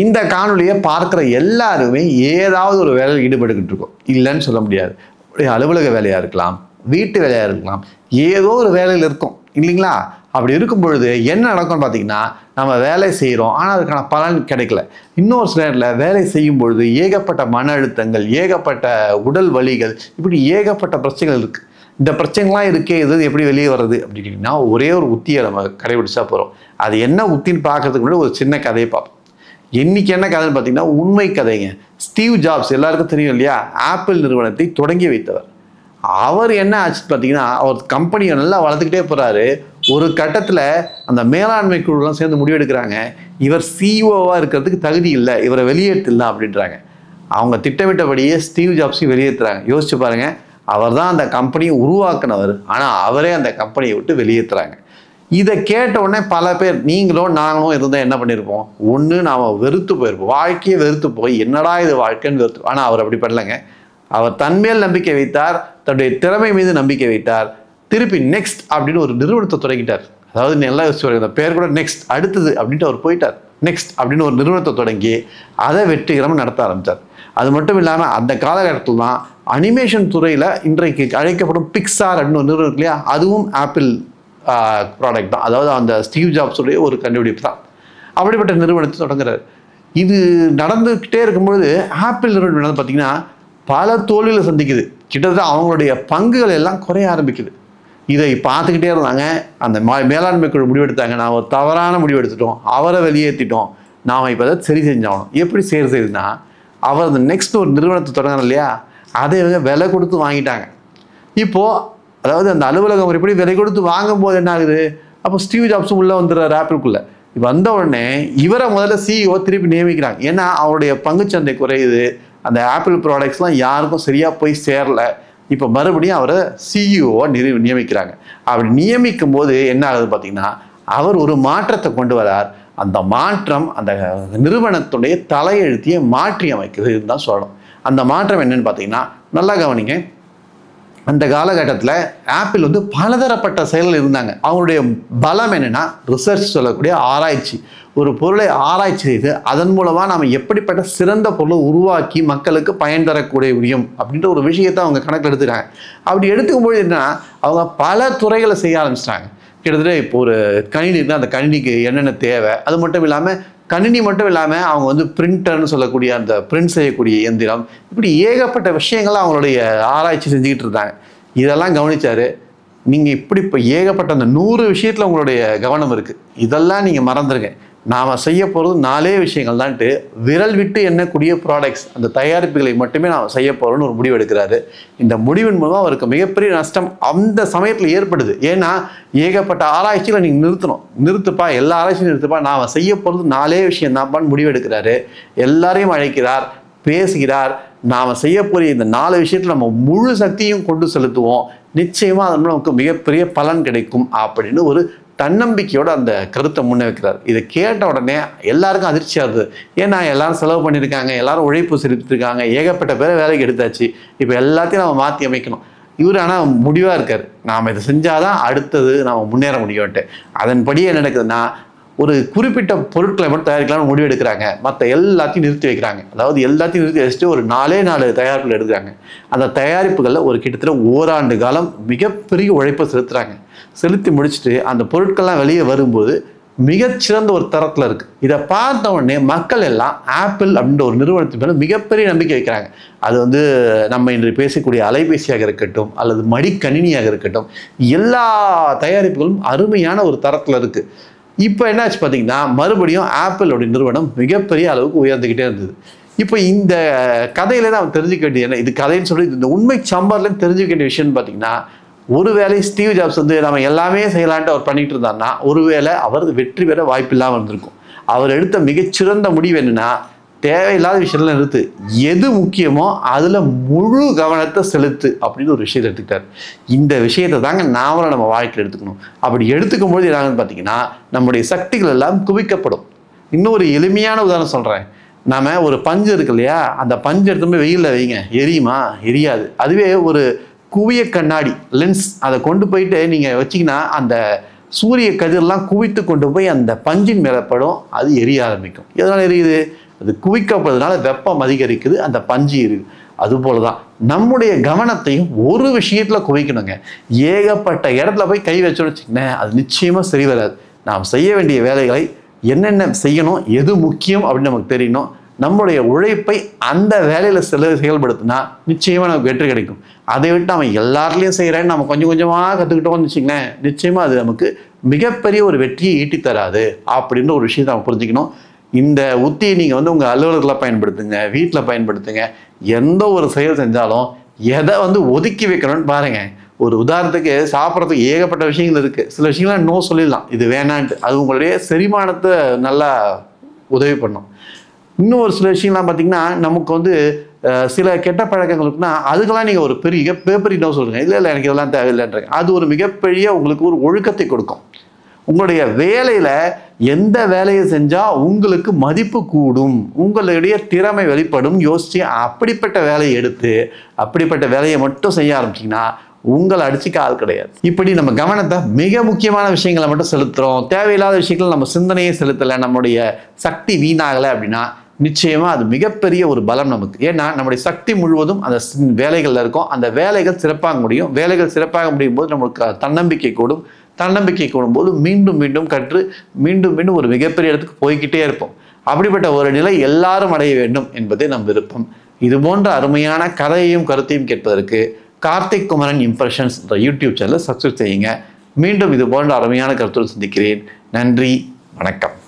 இந்த காணொலியை பார்க்குற எல்லாருமே ஏதாவது ஒரு வேலையில் ஈடுபட்டுக்கிட்டு இருக்கோம், இல்லைன்னு சொல்ல முடியாது. அலுவலக வேலையாக இருக்கலாம், வீட்டு வேலையாக இருக்கலாம், ஏதோ ஒரு வேலையில் இருக்கும் இல்லைங்களா? அப்படி இருக்கும் பொழுது என்ன நடக்கும்னு பார்த்தீங்கன்னா, நம்ம வேலை செய்கிறோம், ஆனால் அதுக்கான பலன் கிடைக்கல. இன்னொரு சில நேரத்தில் வேலை செய்யும் பொழுது ஏகப்பட்ட மன அழுத்தங்கள், ஏகப்பட்ட உடல் வலிகள், இப்படி ஏகப்பட்ட பிரச்சனைகள் இருக்குது. இந்த பிரச்சனைலாம் இருக்கே, இது எப்படி வெளியே வர்றது அப்படின்னா, ஒரே ஒரு உத்தியை நம்ம கடைபிடிச்சா போகிறோம். அது என்ன உத்தின்னு பார்க்கறதுக்கு முன்னாடி ஒரு சின்ன கதையை பார்ப்போம். இன்னைக்கு என்ன கதைன்னு பார்த்தீங்கன்னா, உண்மை கதைங்க. ஸ்டீவ் ஜாப்ஸ் எல்லாருக்கும் தெரியும் இல்லையா? ஆப்பிள் நிறுவனத்தை தொடங்கி வைத்தவர். அவர் என்ன ஆச்சு பார்த்தீங்கன்னா, அவர் கம்பெனியை நல்லா வளர்த்துக்கிட்டே போகிறாரு. ஒரு கட்டத்தில் அந்த மேலாண்மை குழுலாம் சேர்ந்து முடிவெடுக்கிறாங்க, இவர் சிஇஓவாக இருக்கிறதுக்கு தகுதி இல்லை, இவரை வெளியேற்றலாம் அப்படின்றாங்க. அவங்க திட்டமிட்டபடியே ஸ்டீவ் ஜாப்ஸையும் வெளியேற்றுறாங்க. யோசிச்சு பாருங்க, அவர் தான் அந்த கம்பெனியை உருவாக்குனவர், ஆனால் அவரே அந்த கம்பெனியை விட்டு வெளியேற்றுறாங்க. இதை கேட்ட உடனே பல பேர், நீங்களும் நாங்களும் இருந்தால் என்ன பண்ணியிருப்போம்? ஒன்று நாம் வெறுத்து போயிருப்போம், வாழ்க்கையை வெறுத்து போய் என்னடா இது வாழ்க்கைன்னு வெறுத்து. ஆனால் அவர் அப்படி பண்ணலைங்க. அவர் தன்மேல் நம்பிக்கை வைத்தார், தன்னுடைய திறமை மீது நம்பிக்கை வைத்தார். திருப்பி நெக்ஸ்ட் அப்படின்னு ஒரு நிறுவனத்தை தொடங்கிட்டார். அதாவது நல்லா யோசிச்சு அந்த பேர் கூட நெக்ஸ்ட், அடுத்தது அப்படின்ட்டு அவர் போயிட்டார். நெக்ஸ்ட் அப்படின்னு ஒரு நிறுவனத்தை தொடங்கி அதை வெற்றிகரமாக நடத்த ஆரம்பித்தார். அது மட்டும் இல்லாமல் அந்த காலகட்டத்தில் தான் அனிமேஷன் துறையில் இன்றைக்கு அழைக்கப்படும் பிக்சார் அப்படின்னு ஒரு நிறுவனம் இல்லையா, அதுவும் ஆப்பிள் ப்ராடக்ட் தான். அதாவது அந்த ஸ்டீவ் ஜாப்ஸுடைய ஒரு கண்டுபிடிப்பு தான். அப்படிப்பட்ட நிறுவனத்தை தொடங்குறாரு. இது நடந்துக்கிட்டே இருக்கும்பொழுது ஆப்பிள் நிறுவனம் பார்த்தீங்கன்னா பல தோல்விகளை சந்திக்குது. கிட்டத்தட்ட அவங்களுடைய பங்குகள் எல்லாம் குறைய ஆரம்பிக்குது. இதை பார்த்துக்கிட்டே இருந்தாங்க. அந்த மேலாண்மை குழு முடிவெடுத்தாங்க, நாம் ஒரு தவறான முடிவு எடுத்துட்டோம், அவரை வெளியேற்றிட்டோம், நாம் இப்போ அதை சரி செஞ்சாகணும். எப்படி சரி செய்யுதுன்னா, அவர் அந்த நெக்ஸ்ட் ஒரு நிறுவனத்தை தொடங்கினார் இல்லையா, அதை இவங்க விலை கொடுத்து வாங்கிட்டாங்க. இப்போது அதாவது அந்த அலுவலகம் எப்படி விலை கொடுத்து வாங்கும்போது என்ன ஆகுது, அப்போ ஸ்டீவ் ஜாப்ஸும் உள்ளே வந்துடுறாரு ஆப்பிளுக்குள்ளே. வந்த உடனே இவரை முதல்ல சிஇஓ திருப்பி நியமிக்கிறாங்க. ஏன்னா அவருடைய பங்குச்சந்தை குறையுது, அந்த ஆப்பிள் ப்ராடக்ட்ஸ்லாம் யாருக்கும் சரியாக போய் சேரல. இப்போ மறுபடியும் அவரை சிஇஓவாக நியமிக்கிறாங்க. அப்படி நியமிக்கும் போது என்ன ஆகுது பார்த்தீங்கன்னா, அவர் ஒரு மாற்றத்தை கொண்டு வரார். அந்த மாற்றம் அந்த நிறுவனத்துடைய தலையெழுத்தையே மாற்றி அமைக்குதுன்னு தான் சொல்லணும். அந்த மாற்றம் என்னன்னு பார்த்தீங்கன்னா, நல்லா கவனிங்க. அந்த காலகட்டத்தில் ஆப்பிள் வந்து பலதரப்பட்ட செயல்கள் இருந்தாங்க. அவங்களுடைய பலம் என்னென்னா ரிசர்ச், சொல்லக்கூடிய ஆராய்ச்சி. ஒரு பொருளை ஆராய்ச்சி செய்து அதன் மூலமாக நம்ம எப்படிப்பட்ட சிறந்த பொருளை உருவாக்கி மக்களுக்கு பயன் தரக்கூடிய முடியும் அப்படின்ற ஒரு விஷயத்தை அவங்க கணக்கில் எடுத்துக்கிறாங்க. அப்படி எடுத்துக்கும்போது என்னன்னா, அவங்க பல துறைகளை செய்ய ஆரம்பிச்சிட்டாங்க. கிட்டத்தட்ட இப்போ ஒரு கணினி இருந்தால் அந்த கணினிக்கு என்னென்ன தேவை, அது மட்டும் இல்லாமல் கணினி மட்டும் இல்லாமல் அவங்க வந்து பிரிண்டர்னு சொல்லக்கூடிய அந்த பிரிண்ட் செய்யக்கூடிய இயந்திரம், இப்படி ஏகப்பட்ட விஷயங்களை அவங்களுடைய ஆராய்ச்சி செஞ்சுக்கிட்டு இருந்தாங்க. இதெல்லாம் கவனிச்சாரு. நீங்கள் இப்படி இப்போ ஏகப்பட்ட அந்த 100 விஷயத்தில் உங்களுடைய கவனம் இருக்குது, இதெல்லாம் நீங்கள் மறந்துருங்க, நாம் செய்ய போகிறது 4 விஷயங்கள் தான்ட்டு விரல் விட்டு எண்ணக்கூடிய ப்ராடக்ட்ஸ், அந்த தயாரிப்புகளை மட்டுமே நாம் செய்ய போகிறோம்னு ஒரு முடிவு எடுக்கிறாரு. இந்த முடிவின் மூலமாக அவருக்கு மிகப்பெரிய நஷ்டம் அந்த சமயத்தில் ஏற்படுது. ஏன்னா ஏகப்பட்ட ஆராய்ச்சிகளை நீங்கள் நிறுத்துப்பா, எல்லா ஆராய்ச்சியும் நிறுத்துப்பா, நாம் செய்ய போகிறது 4 விஷயம் தான்ப்பான்னு முடிவு எடுக்கிறாரு. எல்லாரையும் அழைக்கிறார், பேசுகிறார். நாம் செய்ய போகிற இந்த 4 விஷயத்தில் நம்ம முழு சக்தியும் கொண்டு செலுத்துவோம், நிச்சயமாக அதன் மூலம் நமக்கு மிகப்பெரிய பலன் கிடைக்கும் அப்படின்னு ஒரு தன்னம்பிக்கையோட அந்த கருத்தை முன்னே வைக்கிறார். இதை கேட்ட உடனே எல்லாருக்கும் அதிர்ச்சியாகுது. ஏன்னா எல்லாரும் செலவு பண்ணியிருக்காங்க, எல்லாரும் உழைப்பு செலுத்திருக்காங்க, ஏகப்பட்ட பேரை வேலைக்கு எடுத்தாச்சு, இப்போ எல்லாத்தையும் நம்ம மாற்றி அமைக்கணும். இவர் ஆனால் முடிவாக இருக்கார், நாம் இதை செஞ்சாதான் அடுத்தது நாம் முன்னேற முடியும்ட்டு. அதன்படி என்ன நடக்குதுன்னா, ஒரு குறிப்பிட்ட பொருட்களை மட்டும் தயாரிக்கலாம்னு முடிவு எடுக்கிறாங்க, மற்ற எல்லாத்தையும் நிறுத்தி வைக்கிறாங்க. அதாவது எல்லாத்தையும் நிறுத்தி வச்சுட்டு ஒரு 4 தயாரிப்புகள் எடுக்கிறாங்க. அந்த தயாரிப்புகளில் ஒரு கிட்டத்தட்ட ஓராண்டு காலம் மிகப்பெரிய உழைப்பை செலுத்தி முடிச்சுட்டு அந்த பொருட்கள்லாம் வெளியே வரும்போது மிகச்சிறந்த ஒரு தரத்தில் இருக்குது. இதை பார்த்த உடனே மக்கள் எல்லாம் ஆப்பிள் அப்படின்ற ஒரு நிறுவனத்தின் மேலே மிகப்பெரிய நம்பிக்கை வைக்கிறாங்க. அது வந்து நம்ம இன்று பேசக்கூடிய அலைபேசியாக இருக்கட்டும் அல்லது மடிக்கணினியாக இருக்கட்டும், எல்லா தயாரிப்புகளும் அருமையான ஒரு தரத்தில் இருக்குது. இப்போ என்னாச்சு பார்த்தீங்கன்னா, மறுபடியும் ஆப்பிளோடைய நிறுவனம் மிகப்பெரிய அளவுக்கு உயர்ந்துக்கிட்டே இருந்தது. இப்போ இந்த கதையில தான் அவன் தெரிஞ்சுக்க வேண்டியது என்ன, இது கதைன்னு சொல்லி இந்த உண்மை சம்பவத்தில் தெரிஞ்சுக்க வேண்டிய விஷயம்னு பார்த்தீங்கன்னா, ஒருவேளை ஸ்டீவ் ஜாப்ஸ் வந்து நம்ம எல்லாமே செய்யலான்ட்டு அவர் பண்ணிட்டு இருந்தாருன்னா, ஒருவேளை அவர் வெற்றி பெற வாய்ப்பு இல்லாமல் இருந்திருக்கும். அவர் எடுத்த மிகச்சிறந்த முடிவு என்னன்னா, தேவையில்லாத விஷயம்லாம் நிறுத்து, எது முக்கியமோ அதில் முழு கவனத்தை செலுத்து அப்படின்னு ஒரு விஷயத்தை எடுத்துக்கிட்டார். இந்த விஷயத்தை தாங்க நாமளும் நம்ம வாழ்க்கையில் எடுத்துக்கணும். அப்படி எடுத்துக்கும்போது என்னான்னு பார்த்தீங்கன்னா, நம்முடைய சக்திகள் எல்லாம் குவிக்கப்படும். இன்னொரு எளிமையான உதாரணம் சொல்கிறேன். நாம் ஒரு பஞ்சு இருக்கு இல்லையா, அந்த பஞ்சு எடுத்துமே வெயிலில் வைங்க, எரியுமா? எரியாது. அதுவே ஒரு குவிய கண்ணாடி லென்ஸ் அதை கொண்டு போயிட்டு நீங்கள் வச்சிங்கன்னா அந்த சூரிய கதிரெல்லாம் குவித்து கொண்டு போய் அந்த பஞ்சின் மேலே படும், அது எரிய ஆரம்பிக்கும். எதனால் எரியுது? அது குவிக்கப்படுறதுனால வெப்பம் அதிகரிக்குது, அந்த பஞ்சு இருக்குது. அதுபோல தான் நம்முடைய கவனத்தையும் ஒரு விஷயத்தில் குவிக்கணுங்க. ஏகப்பட்ட இடத்துல போய் கை வச்சோன்னு வச்சுக்கோங்களேன், அது நிச்சயமாக சரி வராது. நாம் செய்ய வேண்டிய வேலைகளை என்னென்ன செய்யணும், எது முக்கியம் அப்படின்னு நமக்கு தெரியணும். நம்முடைய உழைப்பை அந்த வேலையில் செயல்படுத்தினா நிச்சயமாக நமக்கு வெற்றி கிடைக்கும். அதை விட்டு அவன் எல்லாருலேயும் செய்கிறேன்னு நம்ம கொஞ்சம் கொஞ்சமாக கற்றுக்கிட்டோம்னு வச்சுங்களேன், நிச்சயமாக அது நமக்கு மிகப்பெரிய ஒரு வெற்றியை ஈட்டித்தராது அப்படின்ற ஒரு விஷயத்தை நம்ம புரிஞ்சுக்கணும். இந்த உத்தியை நீங்கள் வந்து உங்கள் அலுவலகத்தில் பயன்படுத்துங்க, வீட்டில் பயன்படுத்துங்க. எந்த ஒரு செயல் செஞ்சாலும் எதை வந்து ஒதுக்கி வைக்கணும்னு பாருங்கள். ஒரு உதாரணத்துக்கு சாப்பிட்றதுக்கு ஏகப்பட்ட விஷயங்கள் இருக்குது. சில விஷயங்கள்லாம் நோ சொல்லிடலாம், இது வேணான்ட்டு. அது உங்களுடைய செரிமானத்தை நல்லா உதவி பண்ணும். இன்னும் ஒரு சில விஷயம்லாம் பார்த்தீங்கன்னா, நமக்கு வந்து சில கெட்ட பழக்கங்கள் இருக்குன்னா அதுக்கெல்லாம் நீங்கள் ஒரு பெரிய பேப்பரி நோ சொல்லுங்கள். இல்லை எனக்கு இதெல்லாம் தேவையில்லைன்றாங்க. அது ஒரு மிகப்பெரிய உங்களுக்கு ஒரு ஒழுக்கத்தை கொடுக்கும். உங்களுடைய வேலையில் எந்த வேலையை செஞ்சால் உங்களுக்கு மதிப்பு கூடும், உங்களுடைய திறமை வெளிப்படும் யோசித்து அப்படிப்பட்ட வேலையை எடுத்து அப்படிப்பட்ட வேலையை மட்டும் செய்ய ஆரம்பிச்சிங்கன்னா உங்களை அடிச்சுக்க ஆள் கிடையாது. இப்படி நம்ம கவனத்தை மிக முக்கியமான விஷயங்களை மட்டும் செலுத்துகிறோம், தேவையில்லாத விஷயங்கள் நம்ம சிந்தனையை செலுத்தலை, நம்முடைய சக்தி வீணாகலை அப்படின்னா நிச்சயமாக அது மிகப்பெரிய ஒரு பலம் நமக்கு. ஏன்னா நம்முடைய சக்தி முழுவதும் அந்த வேலைகளில் இருக்கும். அந்த வேலைகள் சிறப்பாக முடியும். வேலைகள் சிறப்பாக முடியும் போது நம்மளுக்கு தன்னம்பிக்கை கூடும். தன்னம்பிக்கை கூடும்போது மீண்டும் மீண்டும் கற்று மீண்டும் மீண்டும் ஒரு மிகப்பெரிய இடத்துக்கு போய்கிட்டே இருப்போம். அப்படிப்பட்ட ஒரு நிலை எல்லாரும் அடைய வேண்டும் என்பதே நம் விருப்பம். இது போன்ற அருமையான கதையையும் கருத்தையும் கேட்பதற்கு கார்த்திக் குமரன் இம்ப்ரெஷன்ஸ் என்ற யூடியூப் சேனலை சப்ஸ்கிரைப் செய்யுங்க. மீண்டும் இது போன்ற அருமையான கருத்துடன் சந்திக்கிறேன். நன்றி, வணக்கம்.